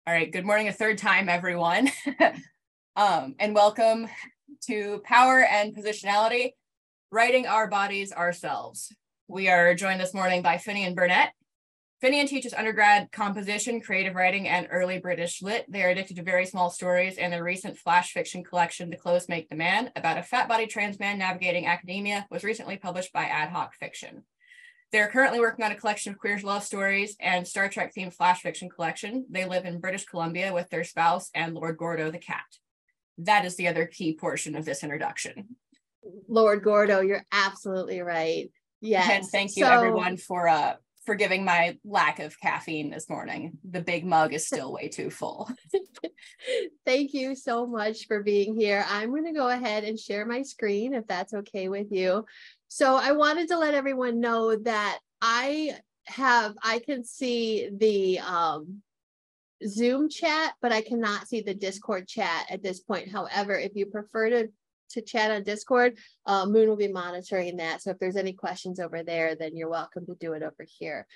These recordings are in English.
All right, good morning a third time, everyone. And welcome to Power and Positionality, Writing Our Bodies Ourselves. We are joined this morning by Finian Burnett. Finian teaches undergrad composition, creative writing, and early British lit. They are addicted to very small stories, and their recent flash fiction collection, The Clothes Make the Man, about a fat-bodied trans man navigating academia, was recently published by Ad Hoc Fiction. They're currently working on a collection of queer love stories and Star Trek themed flash fiction collection. They live in British Columbia with their spouse and Lord Gordo the cat. That is the other key portion of this introduction. Lord Gordo, you're absolutely right. Yes. And thank you everyone for forgiving my lack of caffeine this morning. The big mug is still way too full. Thank you so much for being here. I'm going to go ahead and share my screen if that's okay with you. So I wanted to let everyone know that I can see the Zoom chat, but I cannot see the Discord chat at this point. However, if you prefer to chat on Discord, Moon will be monitoring that. So if there's any questions over there, then you're welcome to do it over here.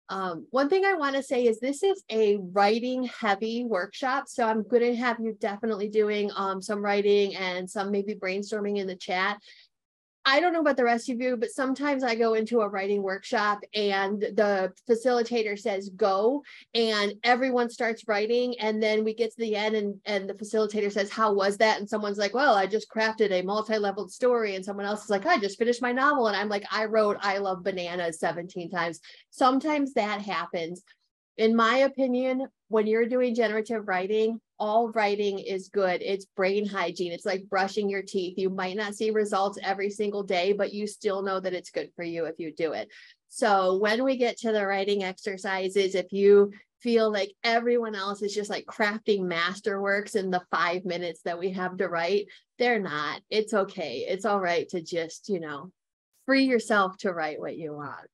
One thing I want to say is this is a writing heavy workshop. So I'm going to have you definitely doing some writing and some maybe brainstorming in the chat. I don't know about the rest of you, but sometimes I go into a writing workshop and the facilitator says go and everyone starts writing, and then we get to the end and the facilitator says, how was that? And someone's like, well, I just crafted a multi-leveled story, and someone else is like, I just finished my novel, and I'm like, I wrote I Love Bananas 17 times. Sometimes that happens. In my opinion, when you're doing generative writing, all writing is good. It's brain hygiene. It's like brushing your teeth. You might not see results every single day, but you still know that it's good for you if you do it. So when we get to the writing exercises, if you feel like everyone else is just like crafting masterworks in the 5 minutes that we have to write, they're not. It's okay. It's all right to just, free yourself to write what you want.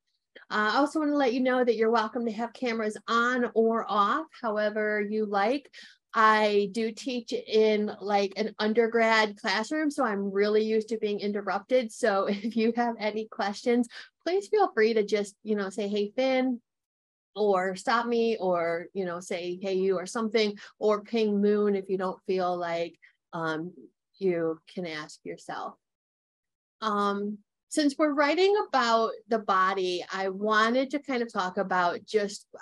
I also want to let you know that you're welcome to have cameras on or off, however you like. I do teach in like an undergrad classroom, so I'm really used to being interrupted. So if you have any questions, please feel free to just, say, hey, Finn, or stop me, or, say, hey, you, or something, or ping Moon if you don't feel like you can ask yourself. Since we're writing about the body, I wanted to kind of talk about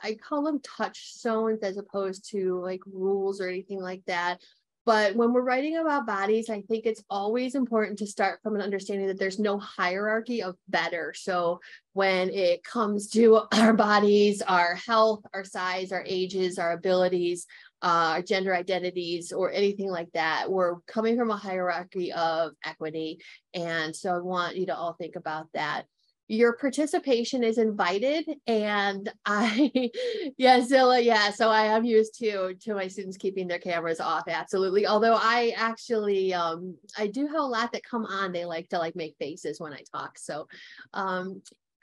I call them touchstones as opposed to like rules or anything like that. But when we're writing about bodies, I think it's always important to start from an understanding that there's no hierarchy of better. So when it comes to our bodies, our health, our size, our ages, our abilities, our gender identities, or anything like that, we're coming from a hierarchy of equity. And so I want you to all think about that. Your participation is invited, and Zilla, so I am used to my students keeping their cameras off, absolutely. Although I actually, I do have a lot that come on. They like to make faces when I talk. So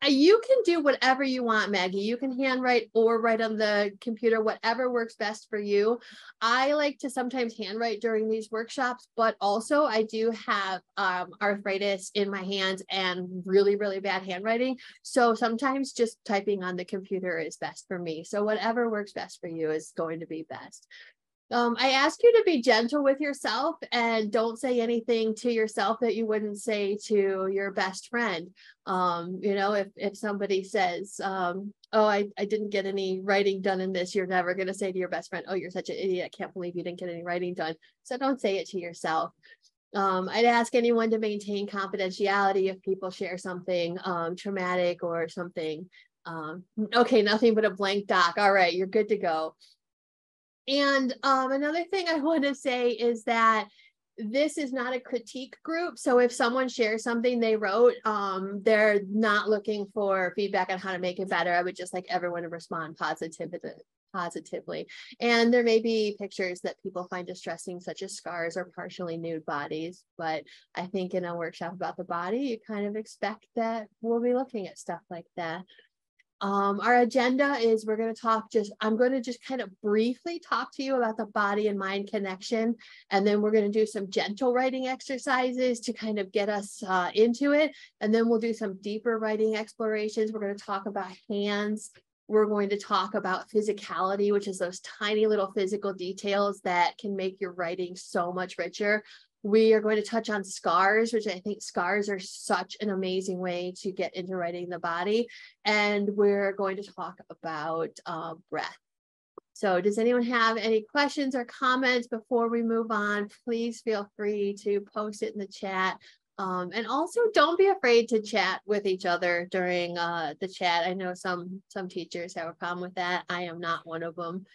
you can do whatever you want, Maggie. You can handwrite or write on the computer, whatever works best for you. I like to sometimes handwrite during these workshops, but also I do have arthritis in my hands and really, really bad handwriting. So sometimes just typing on the computer is best for me. So whatever works best for you is going to be best. I ask you to be gentle with yourself and don't say anything to yourself that you wouldn't say to your best friend. If somebody says, oh, I didn't get any writing done in this, you're never going to say to your best friend, oh, you're such an idiot. I can't believe you didn't get any writing done. So don't say it to yourself. I'd ask anyone to maintain confidentiality if people share something traumatic or something. Okay, nothing but a blank doc. All right, you're good to go. And another thing I want to say is that this is not a critique group. So if someone shares something they wrote, they're not looking for feedback on how to make it better. I would just like everyone to respond positively. And there may be pictures that people find distressing, such as scars or partially nude bodies. But I think in a workshop about the body, you kind of expect that we'll be looking at stuff like that. Our agenda is I'm going to just kind of briefly talk to you about the body and mind connection. And then we're going to do some gentle writing exercises to kind of get us into it. And then we'll do some deeper writing explorations. We're going to talk about hands, We're going to talk about physicality, which is those tiny little physical details that can make your writing so much richer. We are going to touch on scars, which I think scars are such an amazing way to get into writing the body. And we're going to talk about breath. So does anyone have any questions or comments before we move on? Please feel free to post it in the chat. And also don't be afraid to chat with each other during the chat. I know some teachers have a problem with that. I am not one of them.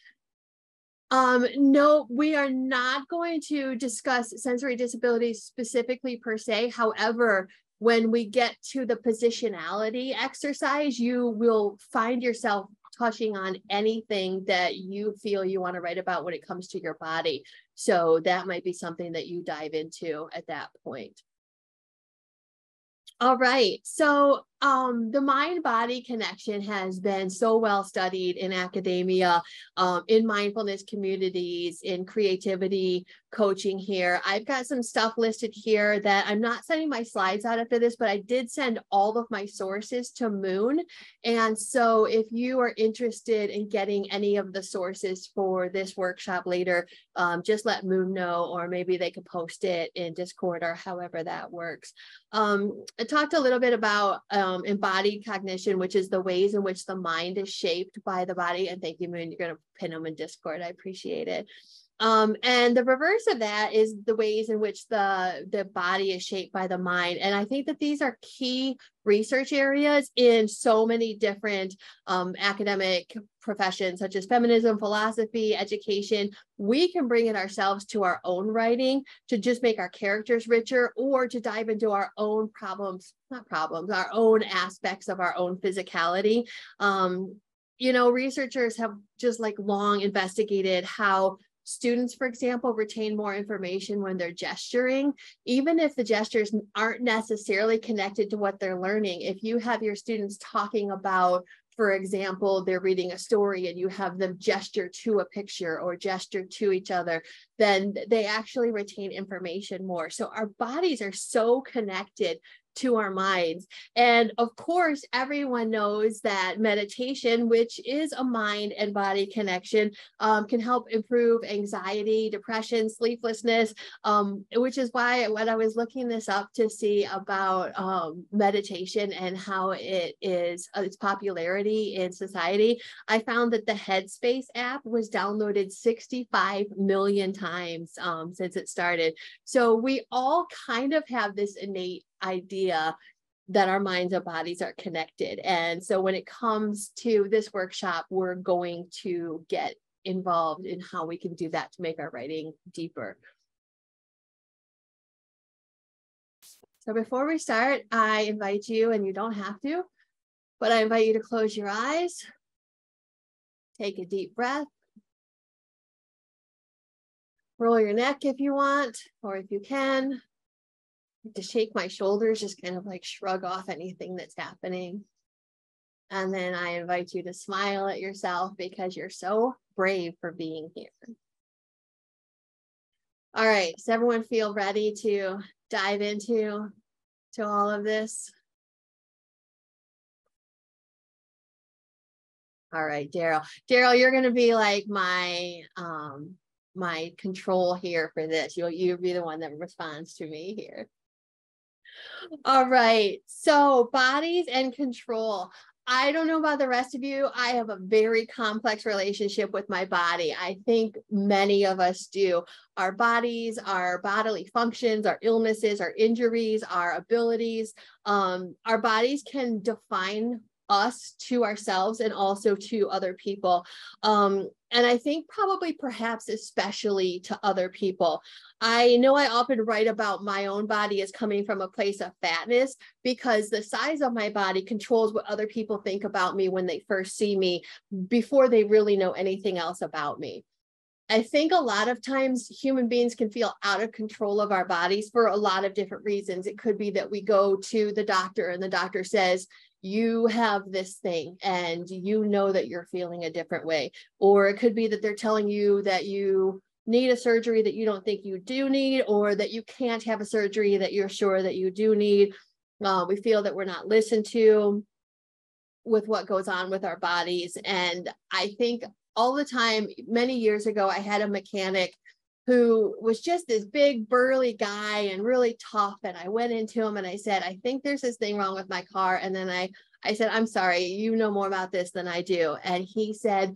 No, we are not going to discuss sensory disabilities specifically per se. However, when we get to the positionality exercise, you will find yourself touching on anything that you feel you want to write about when it comes to your body. So that might be something that you dive into at that point. All right. So the mind-body connection has been so well studied in academia, in mindfulness communities, in creativity coaching here. I've got some stuff listed here that I'm not sending my slides out after this, but I did send all of my sources to Moon. And so if you are interested in getting any of the sources for this workshop later, just let Moon know, or maybe they could post it in Discord or however that works. I talked a little bit about embodied cognition, which is the ways in which the mind is shaped by the body. And thank you, Moon. You're going to pin them in Discord. I appreciate it. And the reverse of that is the ways in which the body is shaped by the mind. And I think that these are key research areas in so many different academic professions, such as feminism, philosophy, education. We can bring it ourselves to our own writing to just make our characters richer, or to dive into our own our own aspects of our own physicality. You know, researchers have just like long investigated how students, for example, retain more information when they're gesturing, even if the gestures aren't necessarily connected to what they're learning. If you have your students talking about, for example, they're reading a story and you have them gesture to a picture or gesture to each other, then they actually retain information more. So our bodies are so connected to our minds. And of course, everyone knows that meditation, which is a mind and body connection, can help improve anxiety, depression, sleeplessness, which is why when I was looking this up to see about meditation and how it is, its popularity in society, I found that the Headspace app was downloaded 65 million times since it started. So we all kind of have this innate idea that our minds and bodies are connected. And so when it comes to this workshop, we're going to get involved in how we can do that to make our writing deeper. So before we start, I invite you, and you don't have to, but I invite you to close your eyes, take a deep breath, roll your neck if you want, or if you can. To shake my shoulders, just kind of like shrug off anything that's happening. And then I invite you to smile at yourself because you're so brave for being here. All right, does everyone feel ready to dive into all of this? All right, Daryl. Daryl, you're going to be like my control here for this. You'll be the one that responds to me here. All right, so bodies and control. I don't know about the rest of you. I have a very complex relationship with my body. I think many of us do. Our bodies, our bodily functions, our illnesses, our injuries, our abilities, our bodies can define us to ourselves and also to other people. And I think probably perhaps especially to other people. I know I often write about my own body as coming from a place of fatness because the size of my body controls what other people think about me when they first see me before they really know anything else about me. I think a lot of times human beings can feel out of control of our bodies for a lot of different reasons. It could be that we go to the doctor and the doctor says, you have this thing and you know that you're feeling a different way. Or it could be that they're telling you that you need a surgery that you don't think you do need, or that you can't have a surgery that you're sure that you do need. We feel that we're not listened to. with what goes on with our bodies. And I think all the time, many years ago, I had a mechanic who was just this big burly guy and really tough. And I went into him and I said, I think there's this thing wrong with my car. And then I said, I'm sorry, you know more about this than I do. And he said,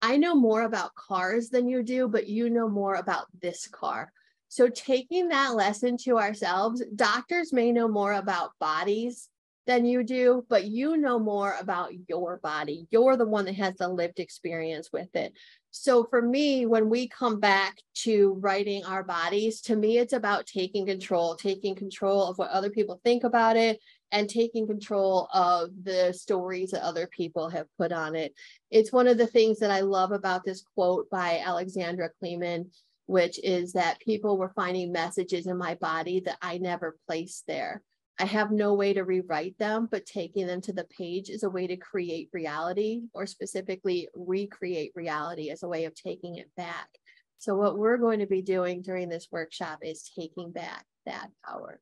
I know more about cars than you do, but you know more about this car. So taking that lesson to ourselves, doctors may know more about bodies than you do, but you know more about your body. You're the one that has the lived experience with it. So for me, when we come back to writing our bodies, to me, it's about taking control of what other people think about it, and taking control of the stories that other people have put on it. It's one of the things that I love about this quote by Alexandra Kleeman, which is that people were finding messages in my body that I never placed there. I have no way to rewrite them, but taking them to the page is a way to create reality, or specifically recreate reality as a way of taking it back. So what we're going to be doing during this workshop is taking back that power.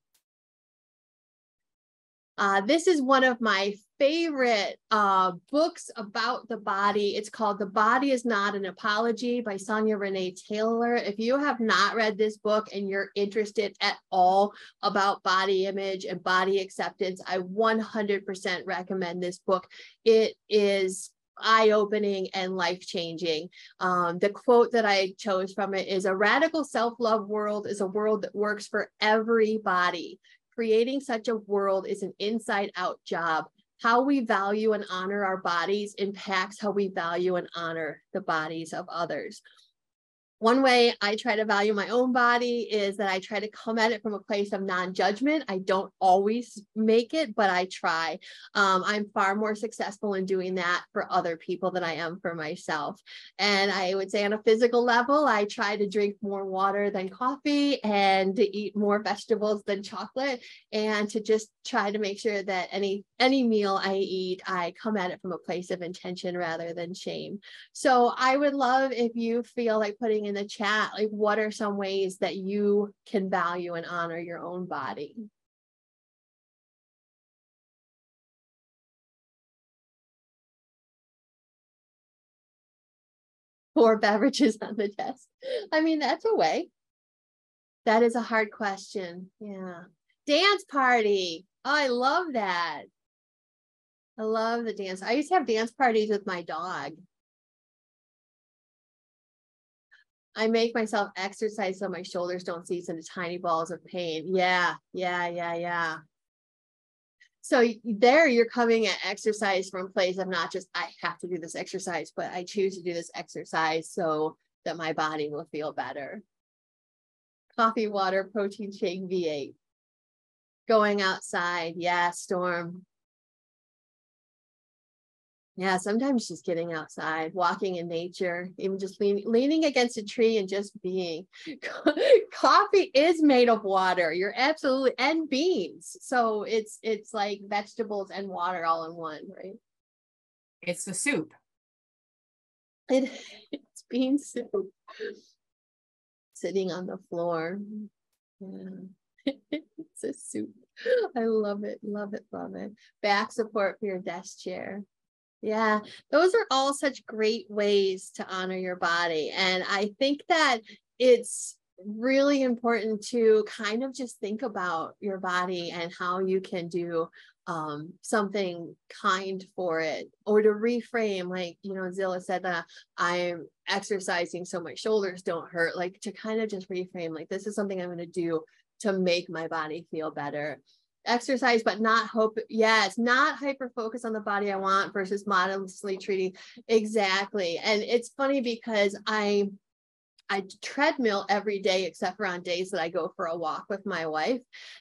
This is one of my favorite books about the body. It's called The Body Is Not an Apology by Sonia Renee Taylor. If you have not read this book and you're interested at all about body image and body acceptance, I 100% recommend this book. It is eye-opening and life-changing. The quote that I chose from it is, "A radical self-love world is a world that works for everybody. Creating such a world is an inside-out job. How we value and honor our bodies impacts how we value and honor the bodies of others." One way I try to value my own body is that I try to come at it from a place of non-judgment. I don't always make it, but I try. I'm far more successful in doing that for other people than I am for myself. And I would say on a physical level, I try to drink more water than coffee, and to eat more vegetables than chocolate, and to just try to make sure that any meal I eat, I come at it from a place of intention rather than shame. So I would love if you feel like putting in the chat, like, what are some ways that you can value and honor your own body? Pour beverages on the desk. I mean, that's a way. That is a hard question. Yeah. Dance party. Oh, I love that. I love the dance. I used to have dance parties with my dog. I make myself exercise so my shoulders don't seize into tiny balls of pain. Yeah. So there you're coming at exercise from a place of not just, I have to do this exercise, but I choose to do this exercise so that my body will feel better. Coffee, water, protein shake, V8. Going outside. Yeah, Storm. Yeah, sometimes just getting outside, walking in nature, even just leaning against a tree and just being. Coffee is made of water. You're absolutely, and beans. So it's like vegetables and water all in one, right? It's the soup. It's bean soup. Sitting on the floor. Yeah. It's a soup. I love it. Back support for your desk chair. Yeah, those are all such great ways to honor your body. And I think that it's really important to kind of just think about your body and how you can do something kind for it, or to reframe, like, Zilla said that I'm exercising so my shoulders don't hurt, like to kind of just reframe, like, this is something I'm going to do to make my body feel better. Exercise, but not hope. Yeah, it's not hyper focus on the body I want versus modestly treating. Exactly. And it's funny because I treadmill every day except for on days that I go for a walk with my wife.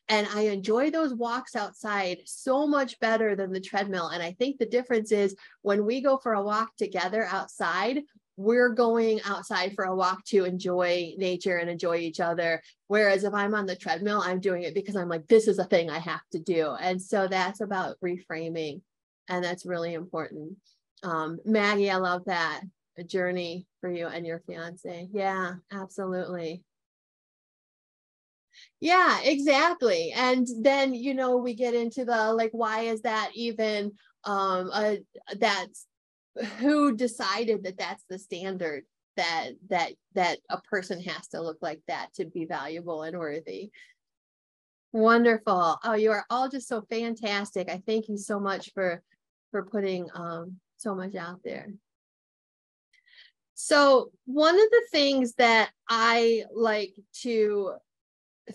And I enjoy those walks outside so much better than the treadmill. And I think the difference is when we go for a walk together outside, we're going outside for a walk to enjoy nature and enjoy each other. Whereas if I'm on the treadmill, I'm doing it because I'm like, this is a thing I have to do. And so that's about reframing. And that's really important. Maggie, I love that. A journey for you and your fiance. Yeah, absolutely. Yeah, exactly. And then, we get into the, like, why is that even that's who decided that that's the standard, that a person has to look like that to be valuable and worthy. Wonderful. Oh, you are all just so fantastic. I thank you so much for putting so much out there. So one of the things that I like to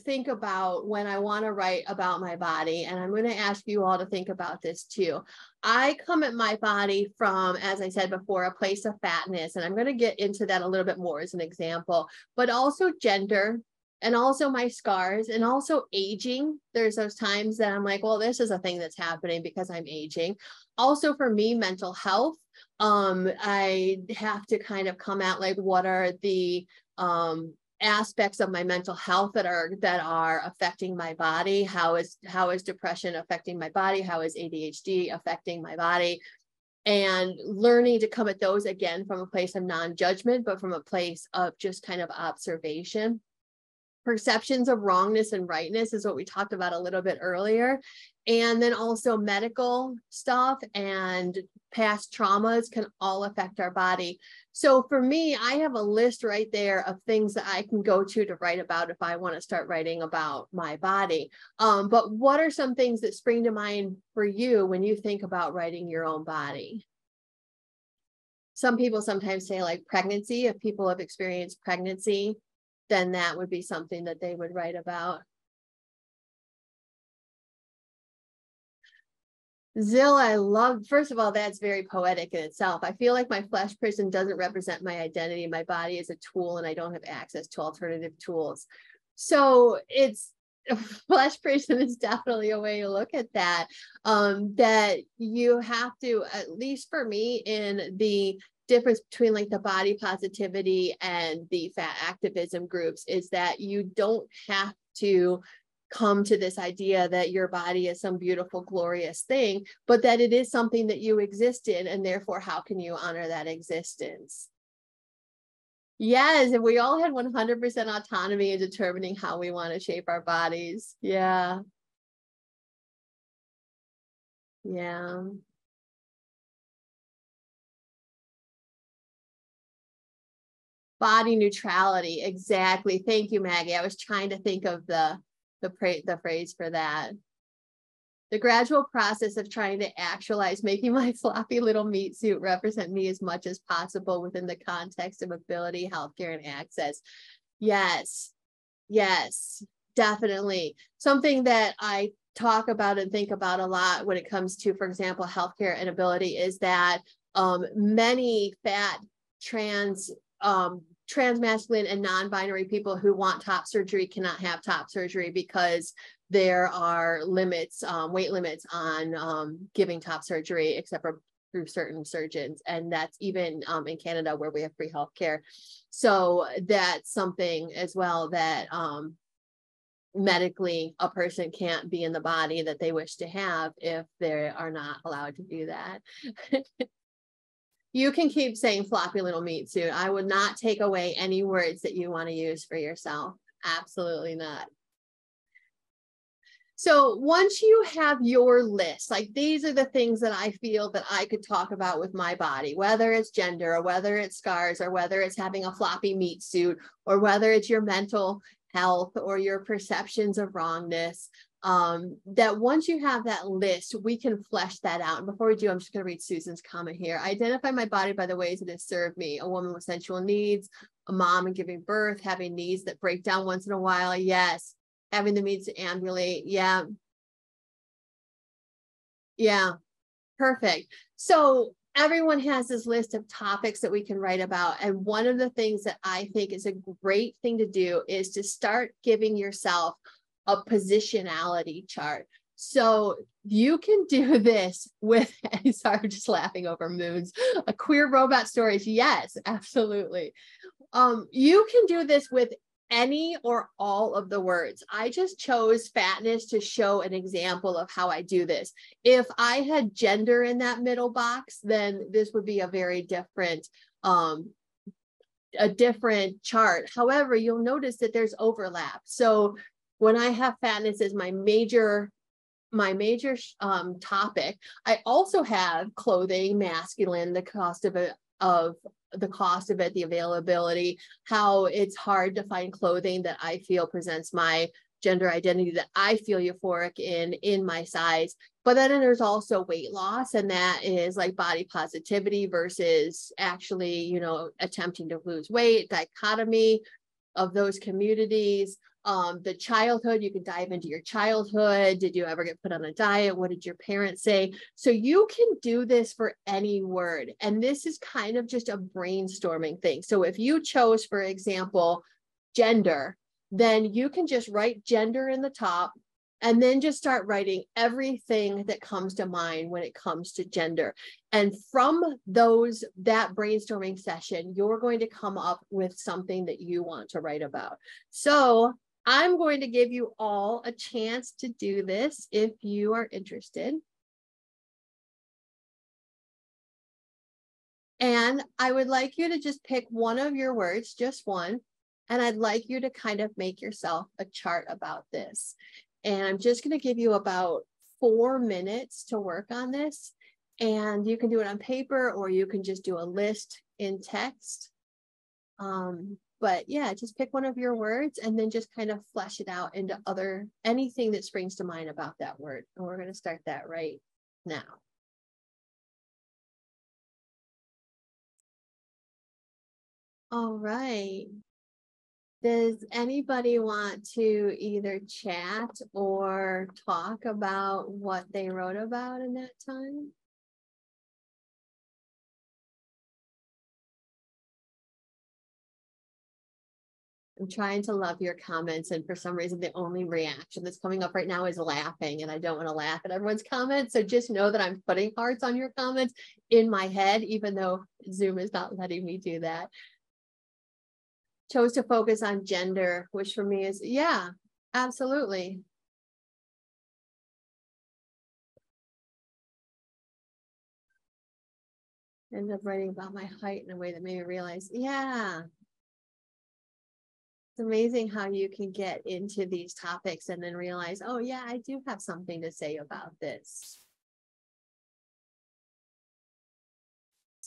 think about when I want to write about my body, and I'm going to ask you all to think about this too. I come at my body from, as I said before, a place of fatness, and I'm going to get into that a little bit more as an example, but also gender, and also my scars, and also aging. There's those times that I'm like, well, this is a thing that's happening because I'm aging. Also for me, mental health. I have to kind of come out like, what are the aspects of my mental health that are affecting my body? How is depression affecting my body? How is ADHD affecting my body? And learning to come at those again from a place of non-judgment, but from a place of just kind of observation. Perceptions of wrongness and rightness is what we talked about a little bit earlier. And then also medical stuff and past traumas can all affect our body. So for me, I have a list right there of things that I can go to write about if I want to start writing about my body. But what are some things that spring to mind for you when you think about writing your own body? Some people sometimes say like pregnancy. If people have experienced pregnancy, then that would be something that they would write about. Zill, I love, first of all, that's very poetic in itself. I feel like my flesh prison doesn't represent my identity. My body is a tool and I don't have access to alternative tools. So it's, flesh prison is definitely a way to look at that. That you have to, at least for me, in the difference between like the body positivity and the fat activism groups, is that you don't have to come to this idea that your body is some beautiful, glorious thing, but that it is something that you exist in, and therefore, how can you honor that existence? Yes, if we all had 100% autonomy in determining how we want to shape our bodies. Yeah. Yeah. Body neutrality. Exactly. Thank you, Maggie. I was trying to think of the phrase for that. The gradual process of trying to actualize making my floppy little meat suit represent me as much as possible within the context of ability, healthcare, and access. Yes, yes, definitely. Something that I talk about and think about a lot when it comes to, for example, healthcare and ability is that many fat, trans-masculine and non-binary people who want top surgery cannot have top surgery because there are limits, weight limits on giving top surgery, except for through certain surgeons. And that's even in Canada where we have free healthcare. So that's something as well that medically a person can't be in the body that they wish to have if they are not allowed to do that. You can keep saying floppy little meat suit. I would not take away any words that you want to use for yourself. Absolutely not. So once you have your list, like these are the things that I feel that I could talk about with my body, whether it's gender or whether it's scars or whether it's having a floppy meat suit or whether it's your mental health or your perceptions of wrongness, that once you have that list, we can flesh that out. And before we do, I'm just going to read Susan's comment here. I identify my body by the ways it has served me. A woman with sensual needs, a mom and giving birth, having needs that break down once in a while. Yes. Having the means to ambulate. Yeah. Yeah. Perfect. So everyone has this list of topics that we can write about. And one of the things that I think is a great thing to do is to start giving yourself a positionality chart. So you can do this with, sorry, I'm just laughing over moons. A queer robot stories. Yes, absolutely. You can do this with any or all of the words. I just chose fatness to show an example of how I do this. If I had gender in that middle box, then this would be a very different, a different chart. However, you'll notice that there's overlap. So when I have fatness as my major my major topic. I also have clothing, masculine, the cost of it, the availability, how it's hard to find clothing that I feel presents my gender identity, that I feel euphoric in my size. But then there's also weight loss, and that is like body positivity versus actually, you know, attempting to lose weight, dichotomy of those communities. The childhood, you can dive into your childhood. Did you ever get put on a diet? What did your parents say? So you can do this for any word. And this is kind of just a brainstorming thing. So if you chose, for example, gender, then you can just write gender in the top and then just start writing everything that comes to mind when it comes to gender. And from that brainstorming session, you're going to come up with something that you want to write about. So I'm going to give you all a chance to do this if you are interested. And I would like you to just pick one of your words, just one. And I'd like you to kind of make yourself a chart about this. And I'm just going to give you about 4 minutes to work on this. And you can do it on paper, or you can just do a list in text. But yeah, just pick one of your words and then just kind of flesh it out into anything that springs to mind about that word. And we're going to start that right now. All right. Does anybody want to either chat or talk about what they wrote about in that time? I'm trying to love your comments, and for some reason, the only reaction that's coming up right now is laughing, and I don't want to laugh at everyone's comments. So just know that I'm putting hearts on your comments in my head, even though Zoom is not letting me do that. Chose to focus on gender, which for me is, yeah, absolutely. Ended up writing about my height in a way that made me realize, yeah. It's amazing how you can get into these topics and then realize, oh yeah, I do have something to say about this.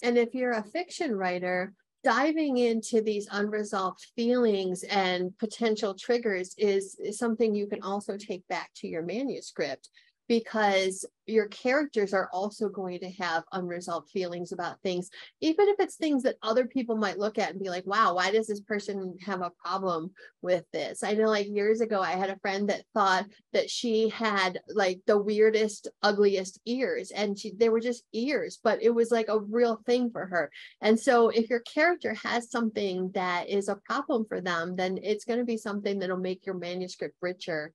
And if you're a fiction writer, diving into these unresolved feelings and potential triggers is something you can also take back to your manuscript, because your characters are also going to have unresolved feelings about things, even if it's things that other people might look at and be like, wow, why does this person have a problem with this? I know, like years ago, I had a friend that thought that she had like the weirdest, ugliest ears, and they were just ears, but it was like a real thing for her. And so if your character has something that is a problem for them, then it's going to be something that'll make your manuscript richer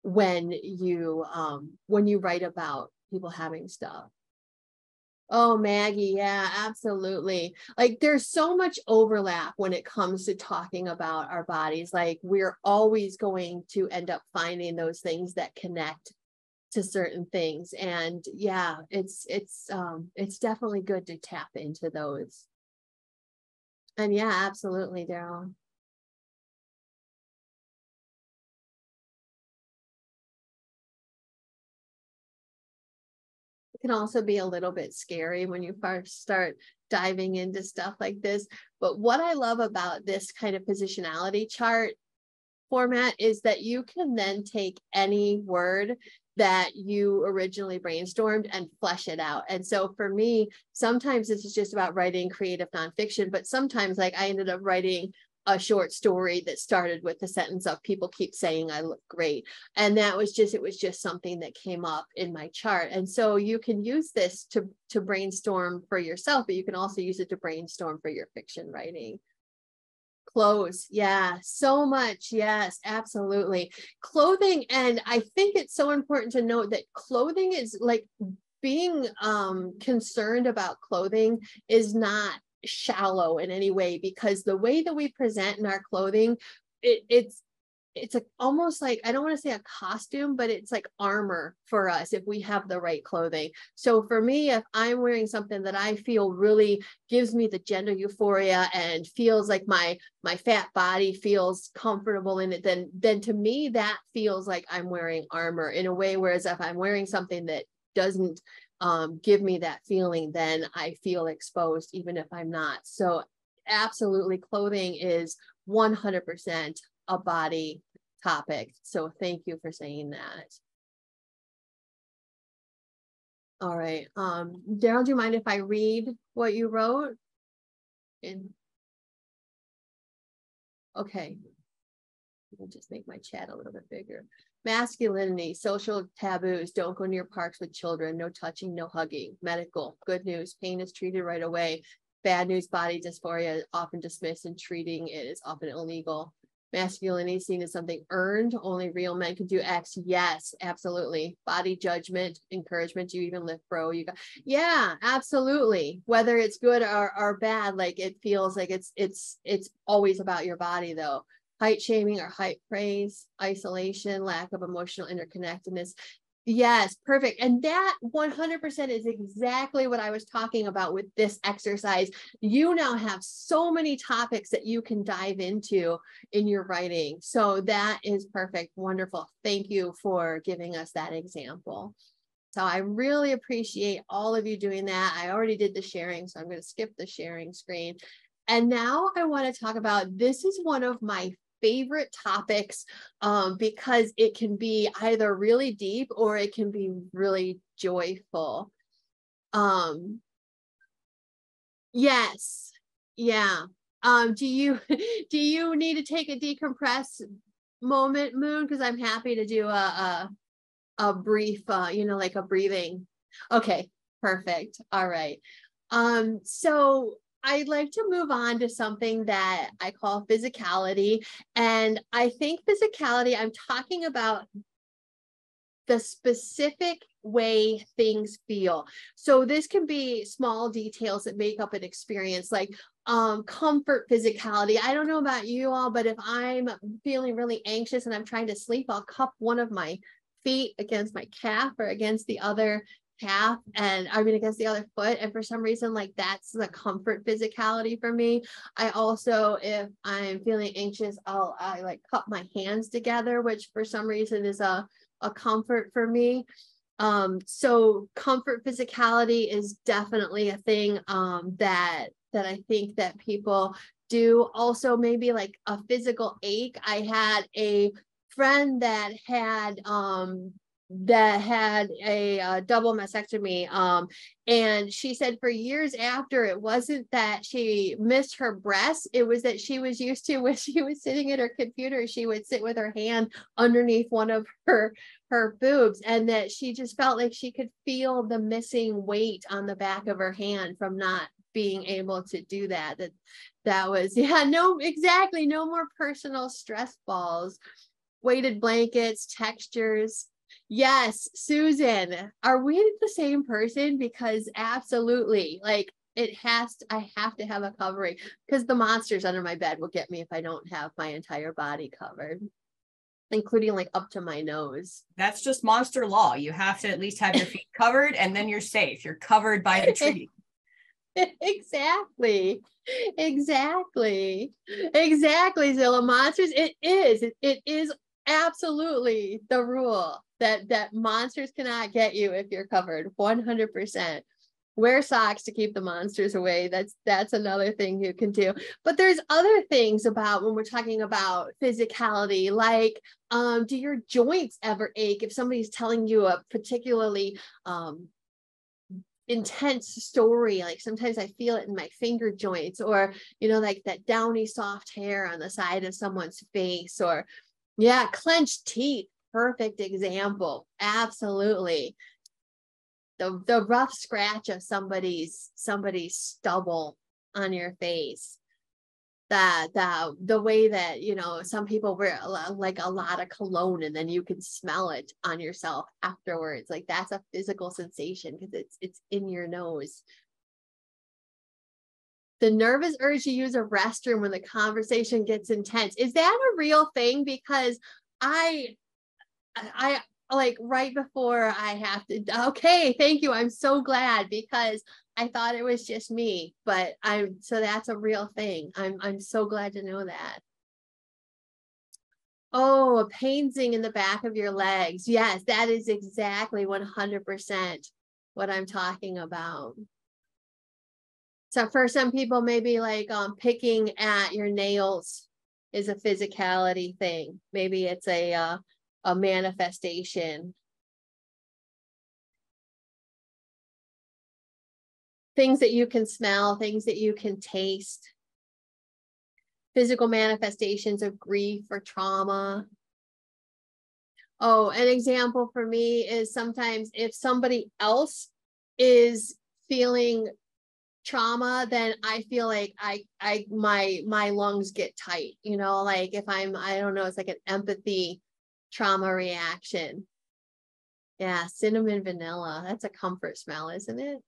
when you write about people having stuff. Oh, Maggie, yeah, absolutely. Like there's so much overlap when it comes to talking about our bodies. Like we're always going to end up finding those things that connect to certain things. And yeah, it's definitely good to tap into those. And yeah, absolutely, Daryl. Can also be a little bit scary when you first start diving into stuff like this. But what I love about this kind of positionality chart format is that you can then take any word that you originally brainstormed and flesh it out. And so for me, sometimes this is just about writing creative nonfiction, but sometimes like I ended up writing a short story that started with the sentence of people keep saying I look great. And that was just, it was just something that came up in my chart. And so you can use this to brainstorm for yourself, but you can also use it to brainstorm for your fiction writing. Clothes, yeah, so much. Yes, absolutely. Clothing. And I think it's so important to note that clothing is like being concerned about clothing is not shallow in any way, because the way that we present in our clothing, it's it's like almost like, I don't want to say a costume, but it's like armor for us if we have the right clothing. So for me, if I'm wearing something that I feel really gives me the gender euphoria and feels like my fat body feels comfortable in it, then to me that feels like I'm wearing armor in a way. Whereas if I'm wearing something that doesn't give me that feeling, then I feel exposed even if I'm not. So absolutely, clothing is 100% a body topic. So thank you for saying that. All right. Daryl, do you mind if I read what you wrote? Okay. I'll just make my chat a little bit bigger. Masculinity, social taboos, don't go near parks with children, no touching, no hugging. Medical, good news, pain is treated right away. Bad news, body dysphoria is often dismissed and treating it is often illegal. Masculinity seen as something earned, only real men can do X. Yes, absolutely. Body judgment, encouragement, you even lift, bro. You got, yeah, absolutely. Whether it's good or bad, like it feels like it's always about your body though. Height shaming or height praise, isolation, lack of emotional interconnectedness. Yes, perfect. And that 100% is exactly what I was talking about with this exercise. You now have so many topics that you can dive into in your writing. So that is perfect. Wonderful. Thank you for giving us that example. So I really appreciate all of you doing that. I already did the sharing, so I'm going to skip the sharing screen. And now I want to talk about, this is one of my favorite topics because it can be either really deep or it can be really joyful. Yes, yeah. Do you need to take a decompress moment, Moon? Because I'm happy to do a brief, like a breathing. Okay, perfect. All right. So I'd like to move on to something that I call physicality. And I think physicality, I'm talking about the specific way things feel. So this can be small details that make up an experience, like comfort physicality. I don't know about you all, but if I'm feeling really anxious and I'm trying to sleep, I'll cup one of my feet against my calf or against the other calf, and I mean against the other foot, and for some reason, like, that's the comfort physicality for me. I also, if I'm feeling anxious, I like cup my hands together, which for some reason is a comfort for me. So comfort physicality is definitely a thing that I think that people do. Also, maybe like a physical ache. I had a friend that had a double mastectomy, and she said for years after, it wasn't that she missed her breasts, it was that she was used to, when she was sitting at her computer, she would sit with her hand underneath one of her boobs, and that she just felt like she could feel the missing weight on the back of her hand from not being able to do that. That was, yeah, no, exactly, no more personal stress balls. Weighted blankets, textures. Yes, Susan, are we the same person? Because absolutely, like, I have to have a covering, because the monsters under my bed will get me if I don't have my entire body covered, including like up to my nose. That's just monster law. You have to at least have your feet covered, and then you're safe. You're covered by the tree. Exactly. Zilla, monsters, it is absolutely the rule that monsters cannot get you if you're covered. 100%. Wear socks to keep the monsters away. That's another thing you can do. But there's other things about when we're talking about physicality, like do your joints ever ache? If somebody's telling you a particularly intense story, like sometimes I feel it in my finger joints, or like that downy soft hair on the side of someone's face, or yeah, clenched teeth, perfect example. Absolutely. The rough scratch of somebody's stubble on your face, the way that some people wear like a lot of cologne and then you can smell it on yourself afterwards, like that's a physical sensation because it's in your nose. The nervous urge to use a restroom when the conversation gets intense. Is that a real thing? Because I like right before I have to, okay, thank you. I'm so glad, because I thought it was just me, but so that's a real thing. I'm so glad to know that. Oh, a painsing in the back of your legs. Yes, that is exactly 100% what I'm talking about. So for some people, maybe like picking at your nails is a physicality thing. Maybe it's a manifestation. Things that you can smell, things that you can taste. Physical manifestations of grief or trauma. Oh, an example for me is sometimes if somebody else is feeling trauma, then I feel like my lungs get tight, you know, like if I don't know, it's like an empathy trauma reaction. Yeah, cinnamon vanilla. That's a comfort smell, isn't it?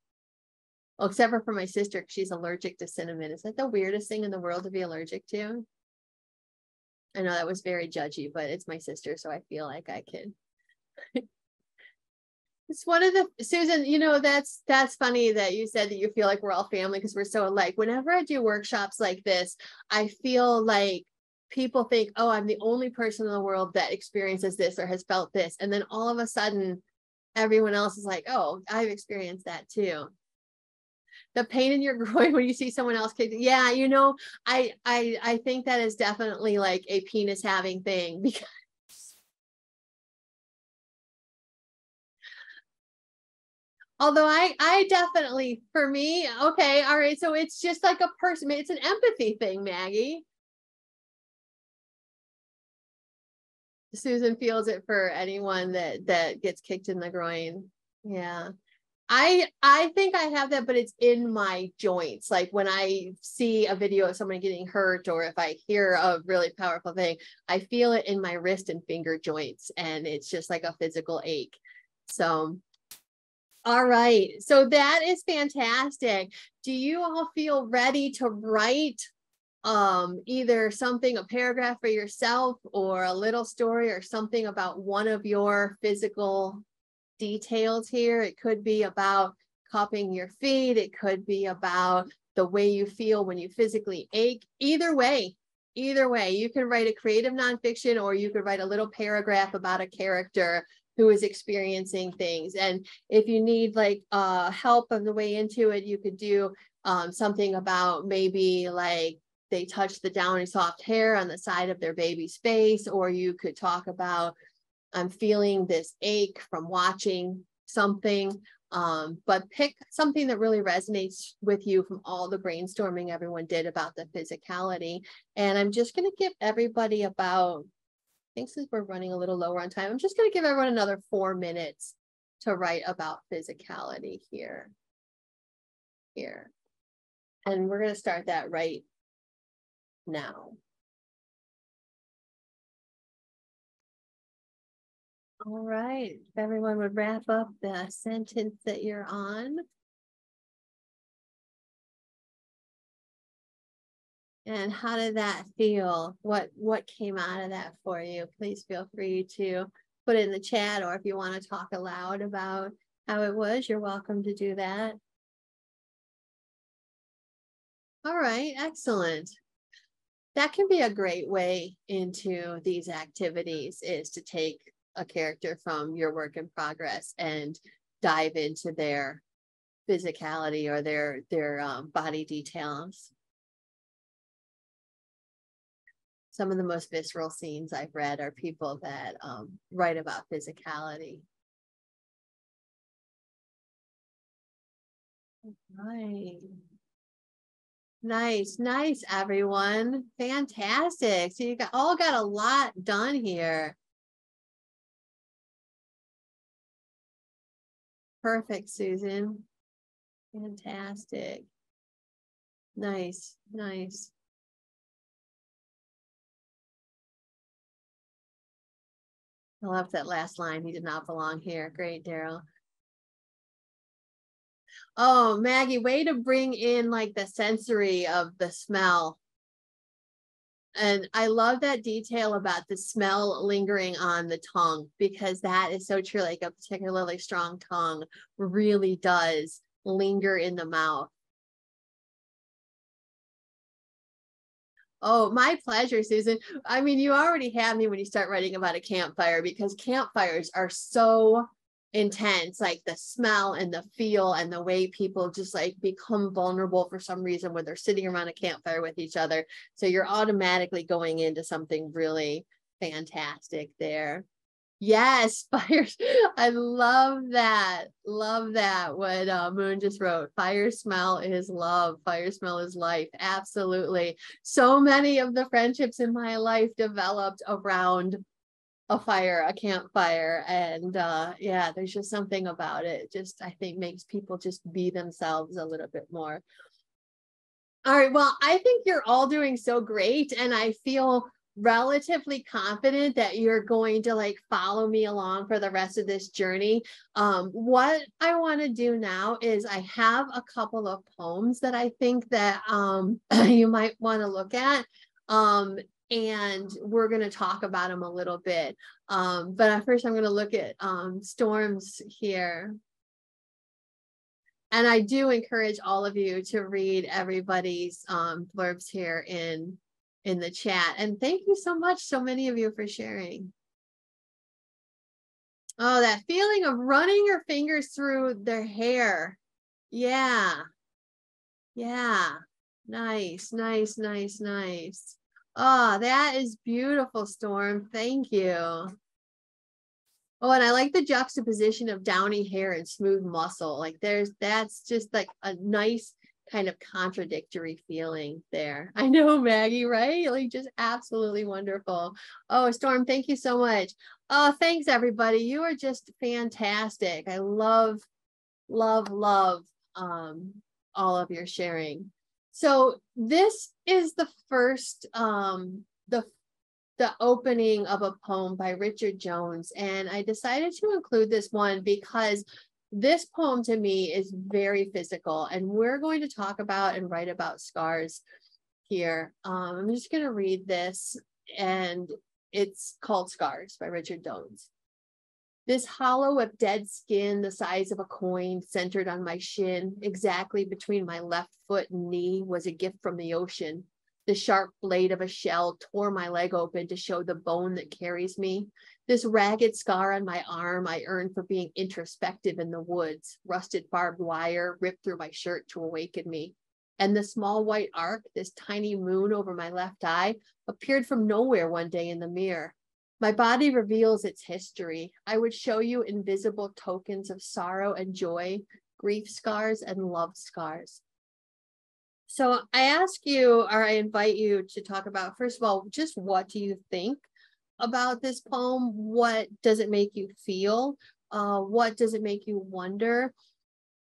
Well, except for my sister, she's allergic to cinnamon. Is that the weirdest thing in the world to be allergic to? I know that was very judgy, but it's my sister, so I feel like I can. It's one of the, Susan, you know, that's funny that you said that you feel like we're all family because we're so alike. Whenever I do workshops like this, I feel like people think, oh, I'm the only person in the world that experiences this or has felt this. And then all of a sudden, everyone else is like, oh, I've experienced that too. The pain in your groin when you see someone else kick. Yeah, you know, I think that is definitely like a penis having thing, because although I definitely, for me, okay, all right, so it's just like a person, it's an empathy thing, Maggie. Susan feels it for anyone that gets kicked in the groin. Yeah. I think I have that, but it's in my joints. Like when I see a video of someone getting hurt, or if I hear a really powerful thing, I feel it in my wrist and finger joints, and it's just like a physical ache. So, all right. So that is fantastic. Do you all feel ready to write either something, a paragraph for yourself, or a little story, or something about one of your physical details here? It could be about cupping your feet. It could be about the way you feel when you physically ache. Either way, you can write a creative nonfiction, or you could write a little paragraph about a character who is experiencing things. And if you need like help on the way into it, you could do something about maybe like they touch the downy soft hair on the side of their baby's face, or you could talk about I'm feeling this ache from watching something, but pick something that really resonates with you from all the brainstorming everyone did about the physicality. And I'm just going to give everybody about, I think since we're running a little lower on time, I'm just going to give everyone another 4 minutes to write about physicality here. And we're going to start that right now. All right, if everyone would wrap up the sentence that you're on. And how did that feel? What came out of that for you? Please feel free to put it in the chat, or if you want to talk aloud about how it was, you're welcome to do that. All right, excellent. That can be a great way into these activities, is to take a character from your work in progress and dive into their physicality or their body details. Some of the most visceral scenes I've read are people that write about physicality. Right. Nice, everyone. Fantastic. So you all got a lot done here. Perfect, Susan. Fantastic. Nice. I love that last line. He did not belong here. Great, Daryl. Oh, Maggie, way to bring in like the sensory of the smell. And I love that detail about the smell lingering on the tongue, because that is so true. Like a particularly strong tongue really does linger in the mouth. Oh, my pleasure, Susan. I mean, you already have me when you start writing about a campfire, because campfires are so intense, like the smell and the feel and the way people just like become vulnerable for some reason when they're sitting around a campfire with each other. So you're automatically going into something really fantastic there. Yes, fires. I love that. Love that. What Moon just wrote. Fire smell is love. Fire smell is life. Absolutely. So many of the friendships in my life developed around a fire, a campfire. And yeah, there's just something about it. Just, I think, makes people just be themselves a little bit more. All right. Well, I think you're all doing so great. And I feel relatively confident that you're going to like follow me along for the rest of this journey. What I want to do now is I have a couple of poems that I think that you might want to look at. And we're going to talk about them a little bit. But at first I'm going to look at Storm's here. And I do encourage all of you to read everybody's blurbs here in the chat. And thank you so much, so many of you, for sharing. Oh, that feeling of running your fingers through their hair. Yeah. Yeah. Nice, nice, nice, nice. Oh, that is beautiful, Storm. Thank you. Oh, and I like the juxtaposition of downy hair and smooth muscle. Like that's just like a nice kind of contradictory feeling there. I know, Maggie, right? Like just absolutely wonderful. Oh, Storm, thank you so much. Oh, thanks everybody. You are just fantastic. I love, love, love all of your sharing. So this is the first, the opening of a poem by Richard Jones. And I decided to include this one because this poem to me is very physical. And we're going to talk about and write about scars here. I'm just going to read this, and it's called Scars by Richard Jones. This hollow of dead skin, the size of a coin, centered on my shin, exactly between my left foot and knee, was a gift from the ocean. The sharp blade of a shell tore my leg open to show the bone that carries me. This ragged scar on my arm I earned for being introspective in the woods. Rusted barbed wire ripped through my shirt to awaken me. And the small white arc, this tiny moon over my left eye, appeared from nowhere one day in the mirror. My body reveals its history. I would show you invisible tokens of sorrow and joy, grief scars and love scars. So I ask you, or I invite you to talk about, first of all, just what do you think about this poem? What does it make you feel? What does it make you wonder?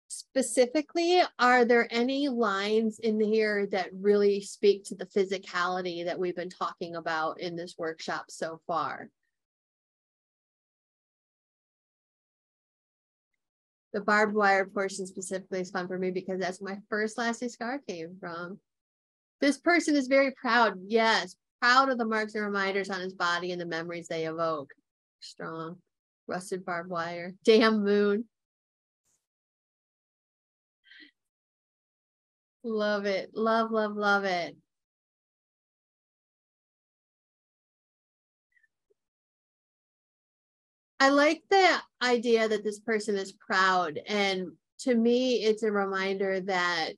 Specifically, are there any lines in here that really speak to the physicality that we've been talking about in this workshop so far? The barbed wire portion specifically is fun for me because that's where my first lasting scar came from. This person is very proud. Yes, proud of the marks and reminders on his body and the memories they evoke. Strong. Rusted barbed wire. Damn moon. Love it. Love, love, love it. I like the idea that this person is proud. And to me, it's a reminder that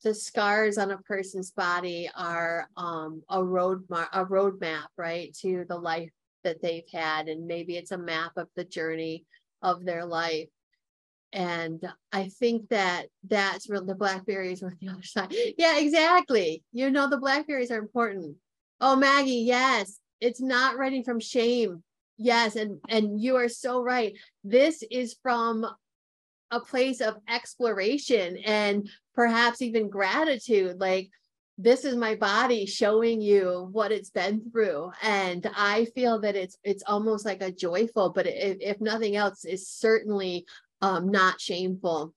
the scars on a person's body are a roadmap, right, to the life that they've had. And maybe it's a map of the journey of their life. And I think that that's real. The blackberries on the other side. Yeah, exactly. You know, the blackberries are important. Oh, Maggie, yes. It's not writing from shame. Yes, and you are so right. This is from a place of exploration and perhaps even gratitude. Like, this is my body showing you what it's been through. And I feel that it's almost like a joyful, but if nothing else, is certainly not shameful.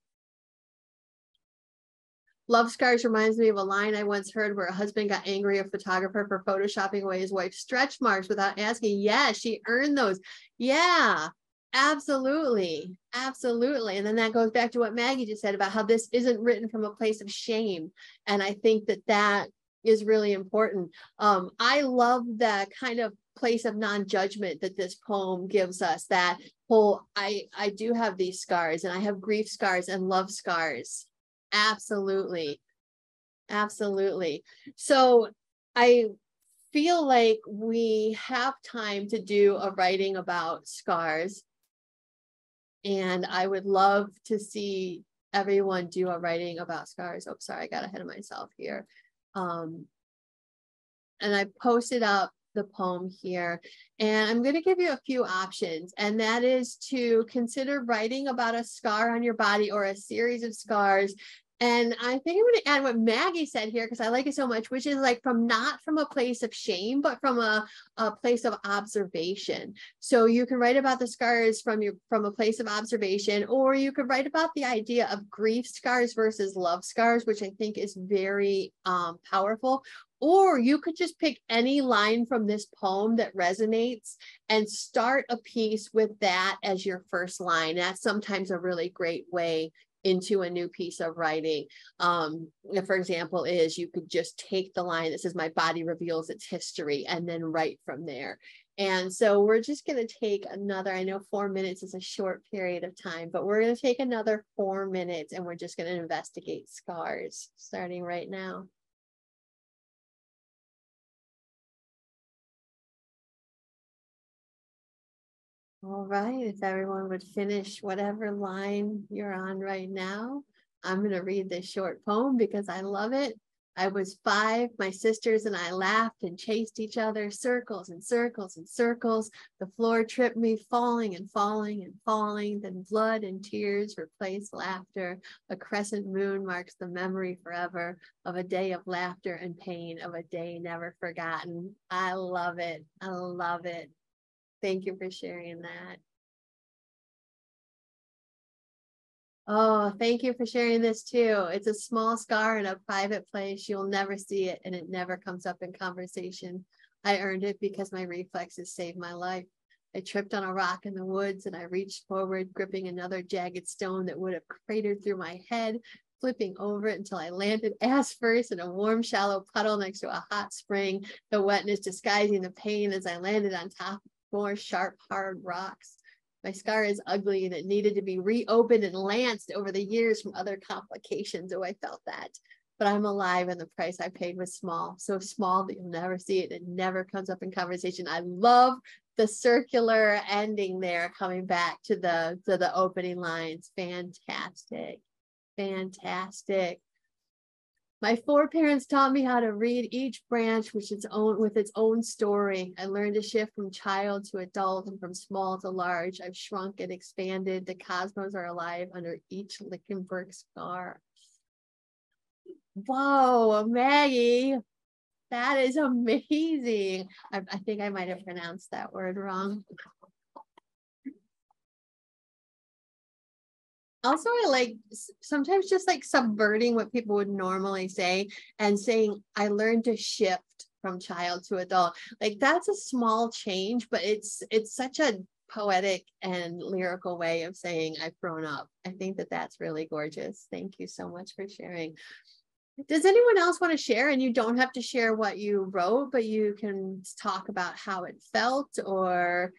Love scars reminds me of a line I once heard where a husband got angry at a photographer for photoshopping away his wife's stretch marks without asking. Yeah, she earned those. Yeah, absolutely. Absolutely. And then that goes back to what Maggie just said about how this isn't written from a place of shame. And I think that that is really important. I love the kind of place of non-judgment that this poem gives us, that whole, I do have these scars, and I have grief scars and love scars. Absolutely. Absolutely. So I feel like we have time to do a writing about scars. And I would love to see everyone do a writing about scars. Oh, sorry, I got ahead of myself here. And I posted up the poem here, and I'm going to give you a few options, and that is to consider writing about a scar on your body or a series of scars. And I think I'm going to add what Maggie said here, because I like it so much, which is like not from a place of shame, but from a place of observation. So you can write about the scars from a place of observation, or you could write about the idea of grief scars versus love scars, which I think is very powerful. Or you could just pick any line from this poem that resonates and start a piece with that as your first line. That's sometimes a really great way into a new piece of writing. For example, is you could just take the line that says, "My body reveals its history," and then write from there. And so we're just going to take another, I know 4 minutes is a short period of time, but we're going to take another 4 minutes, and we're just going to investigate scars starting right now. All right, if everyone would finish whatever line you're on right now, I'm going to read this short poem because I love it. I was 5, my sisters and I laughed and chased each other, circles and circles and circles. The floor tripped me, falling and falling and falling. Then blood and tears replaced laughter. A crescent moon marks the memory forever of a day of laughter and pain, of a day never forgotten. I love it. I love it. Thank you for sharing that. Oh, thank you for sharing this too. It's a small scar in a private place. You'll never see it, and it never comes up in conversation. I earned it because my reflexes saved my life. I tripped on a rock in the woods, and I reached forward, gripping another jagged stone that would have cratered through my head, flipping over it until I landed ass first in a warm, shallow puddle next to a hot spring, the wetness disguising the pain as I landed on top of more sharp, hard rocks. My scar is ugly, and it needed to be reopened and lanced over the years from other complications. Oh, I felt that. But I'm alive, and the price I paid was small, so small that you'll never see it. It never comes up in conversation. I love the circular ending there, coming back to the opening lines. Fantastic. Fantastic. My foreparents taught me how to read each branch with its own story. I learned to shift from child to adult and from small to large. I've shrunk and expanded. The cosmos are alive under each Lichtenberg scar. Whoa, Maggie, that is amazing. I think I might have pronounced that word wrong. Also, I like sometimes just like subverting what people would normally say and saying, I learned to shift from child to adult. Like that's a small change, but it's such a poetic and lyrical way of saying I've grown up. I think that that's really gorgeous. Thank you so much for sharing. Does anyone else want to share? And you don't have to share what you wrote, but you can talk about how it felt, or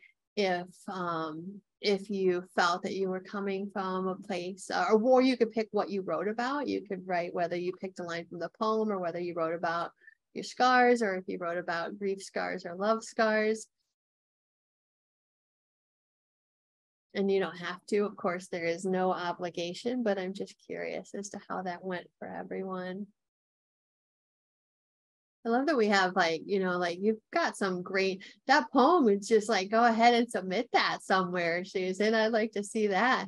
if you felt that you were coming from a place, or you could pick what you wrote about. You could write whether you picked a line from the poem, or whether you wrote about your scars, or if you wrote about grief scars or love scars. And you don't have to, of course, there is no obligation, but I'm just curious as to how that went for everyone. I love that we have like, like you've got some great, that poem is just like, go ahead and submit that somewhere, Susan. I'd like to see that.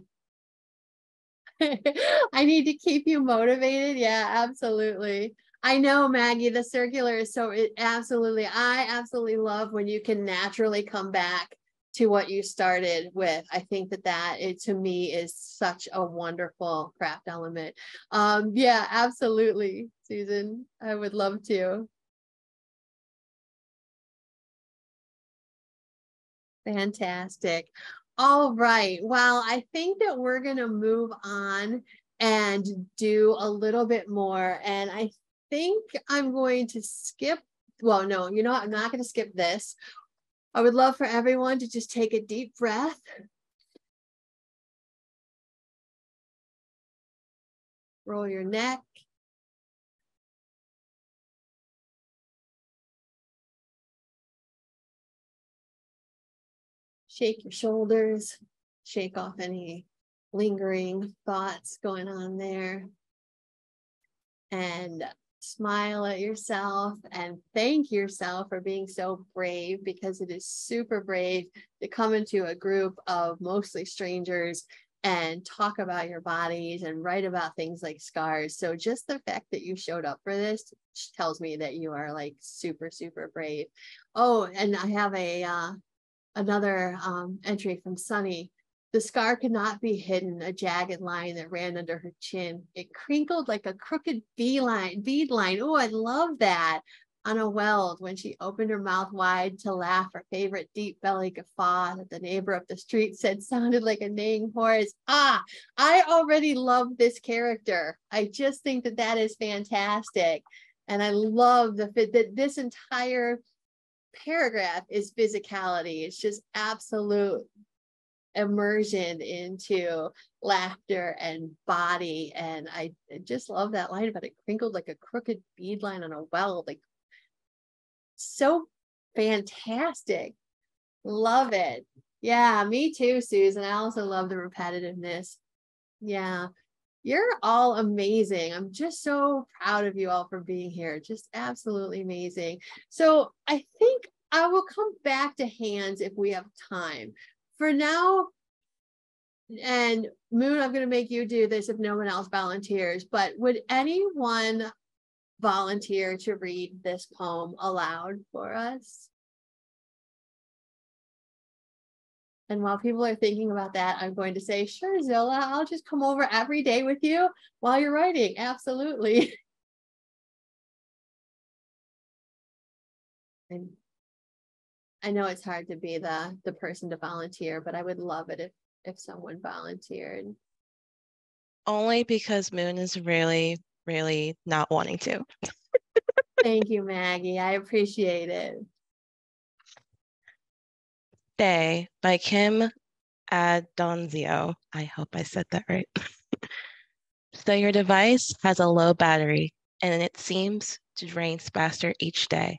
I need to keep you motivated. Yeah, absolutely. I know, Maggie, the circular is so, I absolutely love when you can naturally come back to what you started with. I think that it to me is such a wonderful craft element. Yeah, absolutely, Susan. I would love to. Fantastic. All right. Well, I think that we're going to move on and do a little bit more. And I think I'm going to skip. Well, no, you know what? I'm not going to skip this. I would love for everyone to just take a deep breath. Roll your neck. Shake your shoulders. Shake off any lingering thoughts going on there. And smile at yourself and thank yourself for being so brave, because it is super brave to come into a group of mostly strangers and talk about your bodies and write about things like scars. So just the fact that you showed up for this tells me that you are like super, super brave. Oh, and I have another entry from Sunny. The scar could not be hidden, a jagged line that ran under her chin. It crinkled like a crooked bead line. Oh, I love that. On a weld when she opened her mouth wide to laugh her favorite deep belly guffaw that the neighbor up the street said sounded like a neighing horse. Ah, I already love this character. I just think that is fantastic. And I love that this entire paragraph is physicality. It's just absolute immersion into laughter and body. And I just love that line about it crinkled like a crooked bead line on a weld. Like, so fantastic. Love it. Yeah, me too, Susan. I also love the repetitiveness. Yeah, you're all amazing. I'm just so proud of you all for being here. Just absolutely amazing. So I think I will come back to hands if we have time. For now, and Moon, I'm going to make you do this if no one else volunteers, but would anyone volunteer to read this poem aloud for us? And while people are thinking about that, I'm going to say, sure, Zilla, I'll just come over every day with you while you're writing. Absolutely. And I know it's hard to be the person to volunteer, but I would love it if someone volunteered. Only because Moon is really, really not wanting to. Thank you, Maggie. I appreciate it. Day by Kim Adonzio. I hope I said that right. So your device has a low battery and it seems to drain faster each day.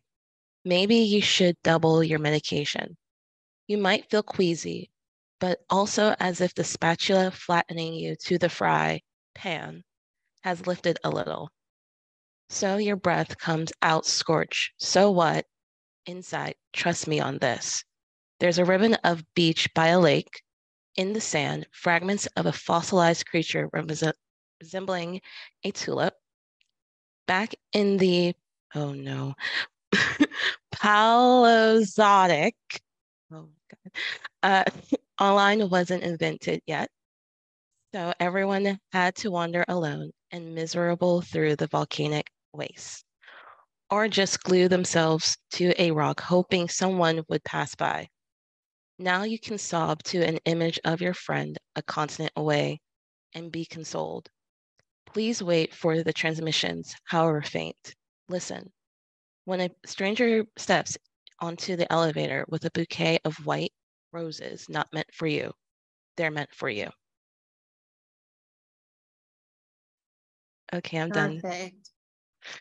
Maybe you should double your medication. You might feel queasy, but also as if the spatula flattening you to the fry pan has lifted a little. So your breath comes out scorched. So what? Inside, trust me on this. There's a ribbon of beach by a lake. In the sand, fragments of a fossilized creature resembling a tulip. Back in the, oh no, Paleozoic, oh God, online wasn't invented yet. So everyone had to wander alone and miserable through the volcanic waste, or just glue themselves to a rock hoping someone would pass by. Now you can sob to an image of your friend a continent away and be consoled. Please wait for the transmissions, however faint. Listen. When a stranger steps onto the elevator with a bouquet of white roses not meant for you, they're meant for you. Okay, I'm done. Perfect.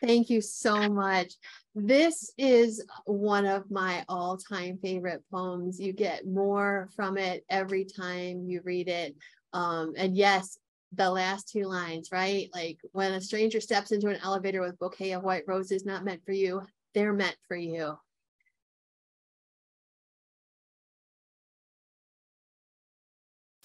Thank you so much. This is one of my all-time favorite poems. You get more from it every time you read it. And yes, the last two lines, right? Like when a stranger steps into an elevator with a bouquet of white roses not meant for you, they're meant for you.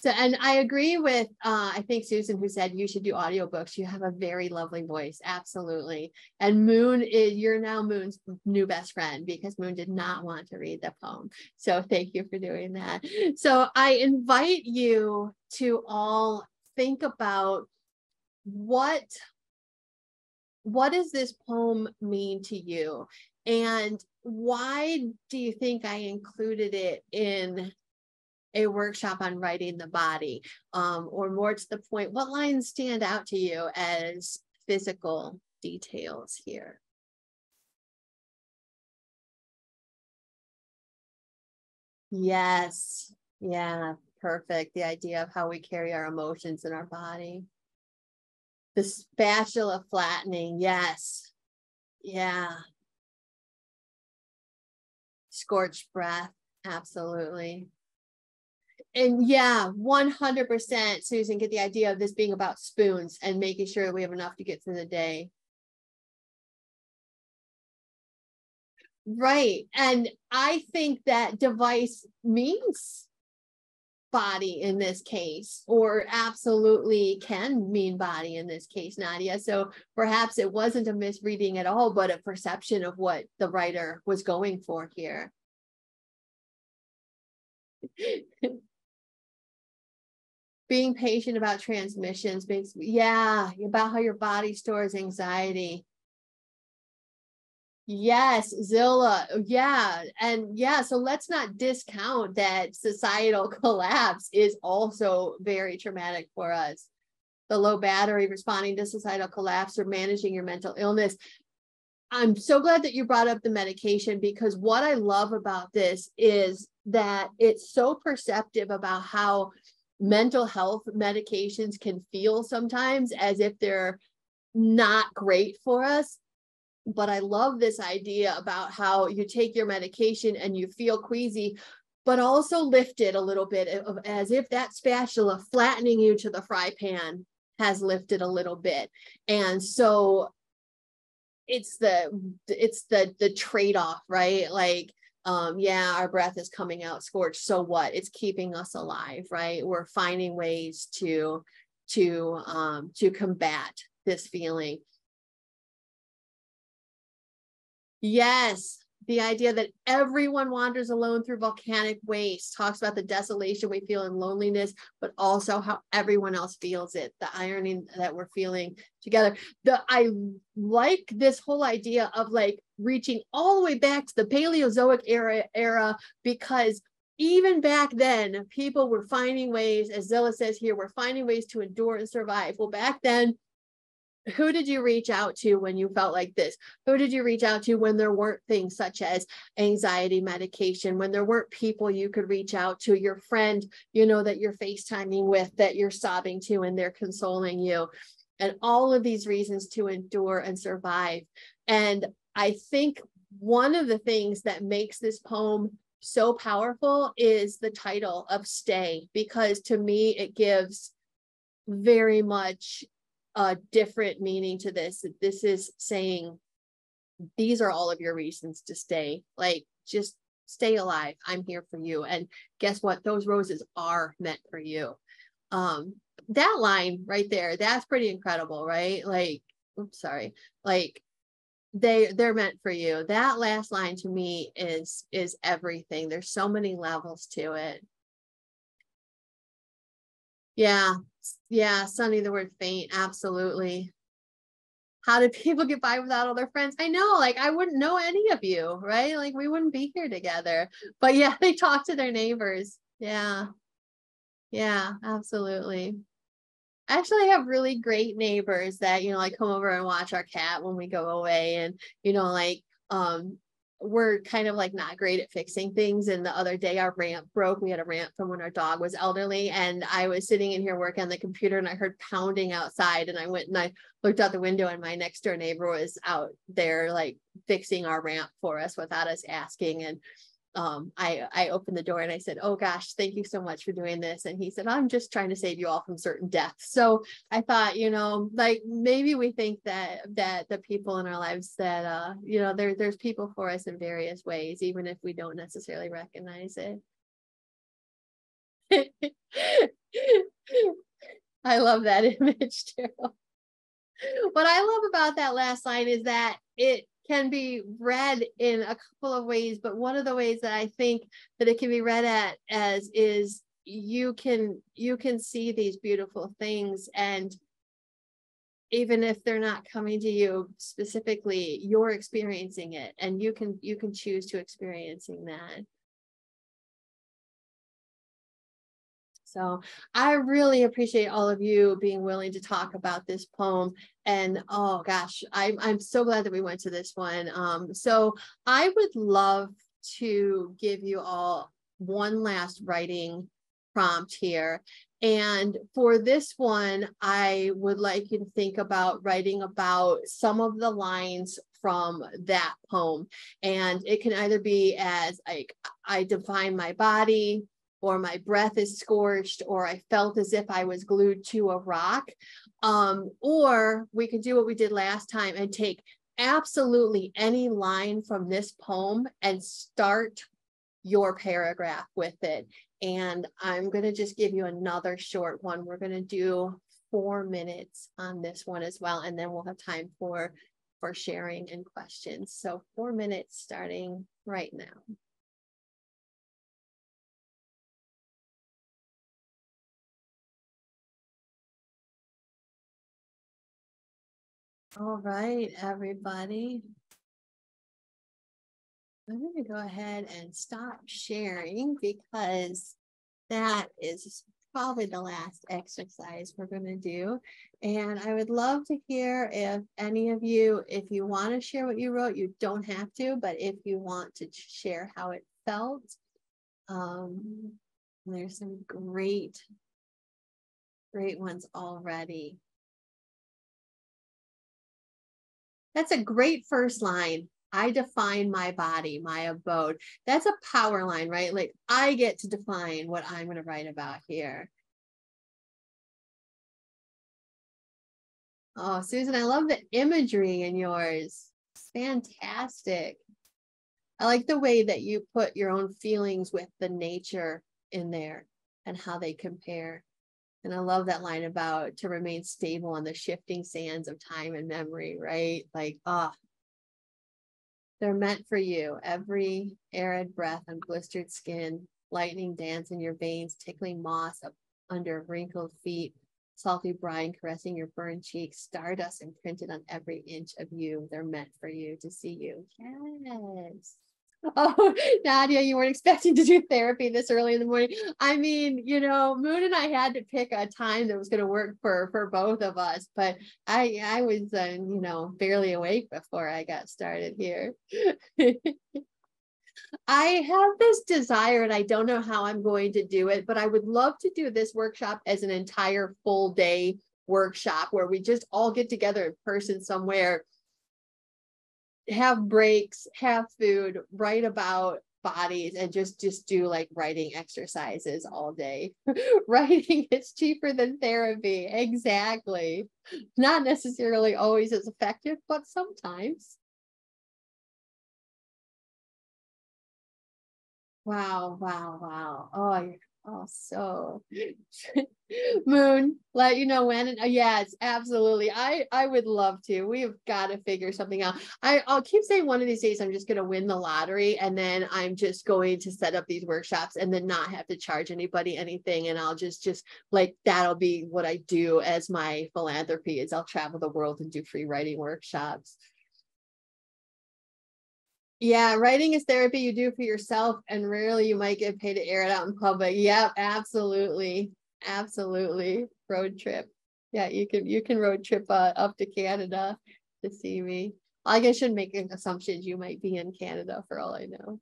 So, and I agree with, I think Susan, who said you should do audiobooks. You have a very lovely voice. Absolutely. And Moon you're now Moon's new best friend because Moon did not want to read the poem. So thank you for doing that. So I invite you to all think about what does this poem mean to you? And why do you think I included it in a workshop on writing the body? Or more to the point, what lines stand out to you as physical details here? Yes. Yeah, perfect. The idea of how we carry our emotions in our body. The spatula flattening. Yes. Yeah. Scorched breath. Absolutely. And yeah, 100%, Susan, get the idea of this being about spoons and making sure we have enough to get through the day. Right. And I think that device means body in this case, or absolutely can mean body in this case, Nadia. So perhaps it wasn't a misreading at all, but a perception of what the writer was going for here. Being patient about transmissions makes, yeah, about how your body stores anxiety. Yes, Zilla. Yeah. And yeah, so let's not discount that societal collapse is also very traumatic for us. The low battery, responding to societal collapse, or managing your mental illness. I'm so glad that you brought up the medication, because what I love about this is that it's so perceptive about how mental health medications can feel sometimes as if they're not great for us. But I love this idea about how you take your medication and you feel queasy, but also lifted a little bit, as if that spatula flattening you to the fry pan has lifted a little bit. And so it's the trade-off, right? Like, yeah, our breath is coming out scorched. So what? It's keeping us alive, right? We're finding ways to combat this feeling. Yes, the idea that everyone wanders alone through volcanic waste, talks about the desolation we feel and loneliness, but also how everyone else feels it, the irony that we're feeling together. I like this whole idea of like reaching all the way back to the Paleozoic era, because even back then, people were finding ways, as Zilla says here, we're finding ways to endure and survive. Well, back then, who did you reach out to when you felt like this? Who did you reach out to when there weren't things such as anxiety medication, when there weren't people you could reach out to, your friend, you know, that you're FaceTiming with, that you're sobbing to, and they're consoling you, and all of these reasons to endure and survive. And I think one of the things that makes this poem so powerful is the title of Stay, because to me, it gives very much a different meaning to this. This is saying, these are all of your reasons to stay. Like, just stay alive. I'm here for you. And guess what? Those roses are meant for you. That line right there, that's pretty incredible, right? Like, oops, sorry. Like, they're meant for you. That last line to me is everything. There's so many levels to it. Yeah. Yeah. Sunny, the word faint. Absolutely. How did people get by without all their friends? I know, like, I wouldn't know any of you, right? Like, we wouldn't be here together. But yeah, they talk to their neighbors. Yeah. Yeah, absolutely. I actually have really great neighbors that, you know, like come over and watch our cat when we go away. And, you know, like, we're kind of like not great at fixing things. And the other day our ramp broke. We had a ramp from when our dog was elderly, and I was sitting in here working on the computer and I heard pounding outside, and I went and I looked out the window, and my next door neighbor was out there like fixing our ramp for us without us asking. And I opened the door and I said, "Oh gosh, thank you so much for doing this." And he said, "I'm just trying to save you all from certain deaths." So I thought, you know, like maybe we think that the people in our lives that you know, there's people for us in various ways, even if we don't necessarily recognize it. I love that image too. What I love about that last line is that it can be read in a couple of ways, but one of the ways that I think that it can be read as is you can see these beautiful things, and even if they're not coming to you specifically, you're experiencing it, and you can choose to experiencing that. So I really appreciate all of you being willing to talk about this poem. And oh gosh, I'm so glad that we went to this one. So I would love to give you all one last writing prompt here. And for this one, I would like you to think about writing about some of the lines from that poem. And it can either be as like, I define my body, or my breath is scorched, or I felt as if I was glued to a rock. Or we could do what we did last time and take absolutely any line from this poem and start your paragraph with it. And I'm going to just give you another short one. We're going to do 4 minutes on this one as well, and then we'll have time for sharing and questions. So 4 minutes starting right now. All right, everybody. I'm going to go ahead and stop sharing because that is probably the last exercise we're going to do. And I would love to hear if any of you, if you want to share what you wrote, you don't have to, but if you want to share how it felt, there's some great ones already. That's a great first line. I define my body, my abode. That's a power line, right? Like I get to define what I'm going to write about here. Oh, Susan, I love the imagery in yours. It's fantastic. I like the way that you put your own feelings with the nature in there and how they compare. And I love that line about to remain stable on the shifting sands of time and memory, right? Like, they're meant for you. Every arid breath on blistered skin, lightning dance in your veins, tickling moss up under wrinkled feet, salty brine caressing your burned cheeks, stardust imprinted on every inch of you. They're meant for you to see you. Yes. Oh, Nadia, you weren't expecting to do therapy this early in the morning. I mean, you know, Moon and I had to pick a time that was going to work for both of us, but I was, you know, barely awake before I got started here. I have this desire, and I don't know how I'm going to do it, but I would love to do this workshop as an entire full day workshop where we just all get together in person somewhere, have breaks, have food, write about bodies, and just do like writing exercises all day. Writing is cheaper than therapy. Exactly. Not necessarily always as effective, but sometimes. Wow, wow, wow. Oh, so Moon, let you know when. Yes, absolutely. I would love to. We've got to figure something out. I'll keep saying one of these days I'm just going to win the lottery, and then I'm just going to set up these workshops and then not have to charge anybody anything, and I'll just like that'll be what I do as my philanthropy is I'll travel the world and do free writing workshops. Yeah, writing is therapy you do for yourself, and rarely you might get paid to air it out in public. Yep, absolutely. Absolutely. Road trip. Yeah, you can road trip up to Canada to see me. I guess I shouldn't make assumptions. You might be in Canada for all I know.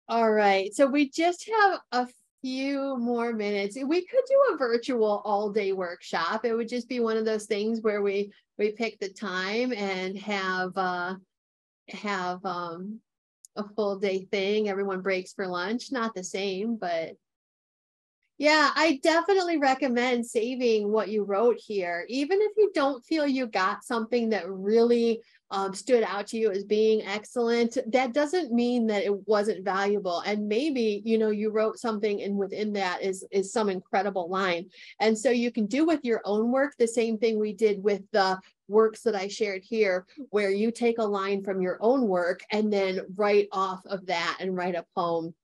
All right, so we just have a few more minutes. We could do a virtual all-day workshop. It would just be one of those things where we pick the time and have a full day thing. Everyone breaks for lunch. Not the same, but yeah, I definitely recommend saving what you wrote here. Even if you don't feel you got something that really stood out to you as being excellent, that doesn't mean that it wasn't valuable. And maybe, you know, you wrote something and within that is some incredible line. And so you can do with your own work the same thing we did with the works that I shared here, where you take a line from your own work and then write off of that and write a poem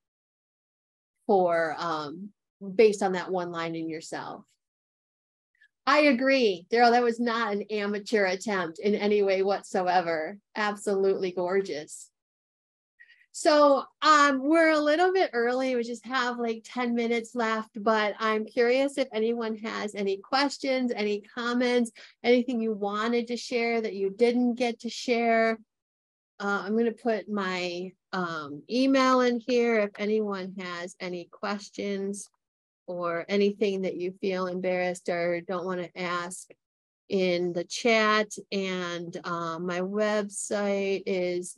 for based on that one line in yourself. I agree, Daryl, that was not an amateur attempt in any way whatsoever. Absolutely gorgeous. So we're a little bit early. We just have like 10 minutes left, but I'm curious if anyone has any questions, any comments, anything you wanted to share that you didn't get to share. I'm going to put my email in here if anyone has any questions or anything that you feel embarrassed or don't want to ask in the chat. And my website is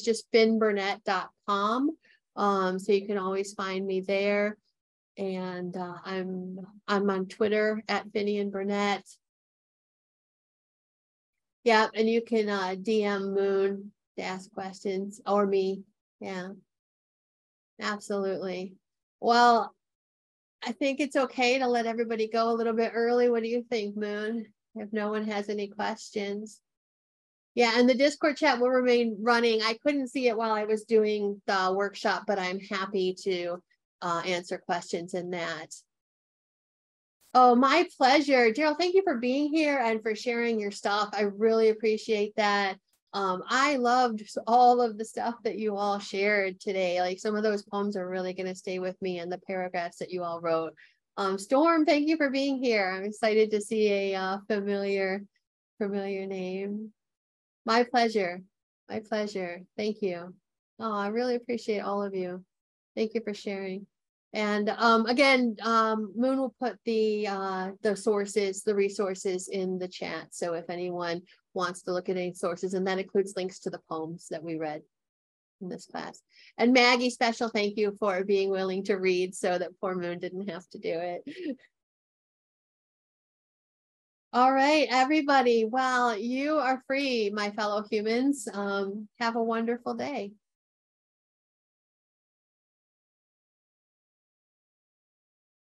just finnburnett.com. So you can always find me there. And I'm on Twitter at Finny and Burnett. Yeah, and you can DM Moon to ask questions, or me. Yeah, absolutely. Well, I think it's okay to let everybody go a little bit early. What do you think, Moon? If no one has any questions. Yeah, and the Discord chat will remain running. I couldn't see it while I was doing the workshop, but I'm happy to answer questions in that. Oh, my pleasure. Daryl, thank you for being here and for sharing your stuff. I really appreciate that. I loved all of the stuff that you all shared today. Like some of those poems are really going to stay with me, and the paragraphs that you all wrote. Storm, thank you for being here. I'm excited to see a familiar name. My pleasure. My pleasure. Thank you. Oh, I really appreciate all of you. Thank you for sharing. And again, Moon will put the sources, the resources in the chat. So if anyone wants to look at any sources, and that includes links to the poems that we read in this class. And Maggie, special thank you for being willing to read so that poor Moon didn't have to do it. All right, everybody. Well, you are free, my fellow humans. Have a wonderful day.